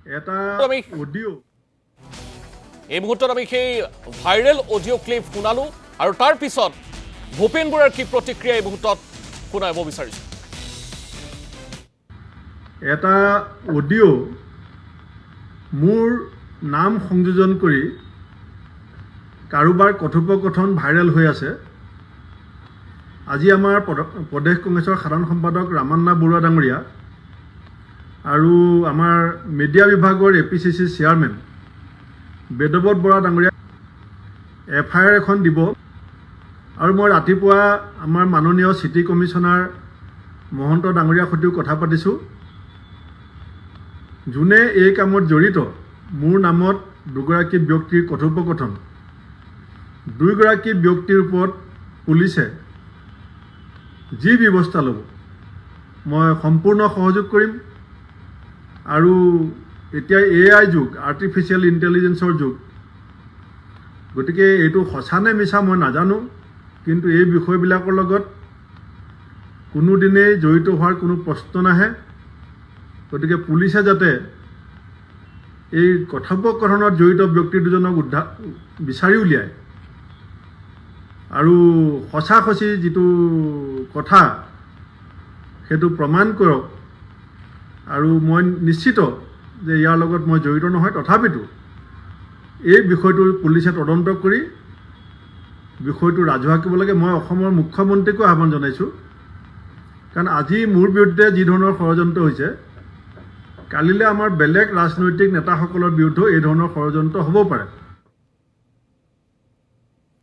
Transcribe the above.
এটা অডিও এই মুহূৰ্তত আমি সেই ভাইৰেল অডিঅ' ক্লিপ শুনালোঁ আৰু তাৰ পিছত ভূপেন বৰাৰ কি প্ৰতিক্ৰিয়া এই মুহূৰ্তত শুনাব বিচাৰিছোঁ। এটা অডিও মোৰ নাম সংযোজন কৰি কাৰোবাৰ কথোপকথন ভাইৰেল হৈ আছে। আজি আমাৰ প্ৰদেশ কংগ্ৰেছৰ সাধাৰণ সম্পাদক ৰামান্না বৰুৱা ডাঙৰীয়া আৰু আমাৰ মিডিয়া বিভাগৰ APCC চেয়াৰমেন বেদৱত বৰা ডাঙৰীয়া FIR এখন দিব আৰু মই ৰাতিপুৱা আমাৰ মাননীয় চিটি কমিশ্যনাৰ মহন্ত ডাঙৰীয়াৰ সৈতেও কথা পাতিছোঁ। যোনে এই কামত জড়িত মোৰ নামত দুগৰাকী ব্যক্তিৰ কথোপকথন দুইগৰাকী ব্যক্তিৰ ওপৰত পুলিচে যি ব্যৱস্থা ল'ব মই সম্পূৰ্ণ সহযোগ কৰিম। আৰু এতিয়া AI যুগ, আৰ্টিফিচিয়েল ইণ্টেলিজেন্সৰ যুগ, গতিকে এইটো সঁচা নে মিছা মই নাজানো, কিন্তু এই বিষয়বিলাকৰ লগত কোনোদিনেই জড়িত হোৱাৰ কোনো প্ৰশ্ন নাহে। গতিকে পুলিচে যাতে এই কথোপকথনত জড়িত ব্যক্তি দুজনক বিচাৰি উলিয়ায় আৰু সঁচি যিটো কথা সেইটো প্ৰমাণ কৰক। আৰু মই নিশ্চিত যে ইয়াৰ লগত মই জড়িত নহয়, তথাপিতো এই বিষয়টো পুলিচে তদন্ত কৰি বিষয়টো ৰাজহুৱা কৰিব লাগে। মই অসমৰ মুখ্যমন্ত্ৰীকো আহ্বান জনাইছোঁ, কাৰণ আজি মোৰ বিৰুদ্ধে যি ধৰণৰ ষড়যন্ত্ৰ হৈছে, কালিলৈ আমাৰ বেলেগ ৰাজনৈতিক নেতাসকলৰ বিৰুদ্ধেও এই ধৰণৰ ষড়যন্ত্ৰ হ'ব পাৰে।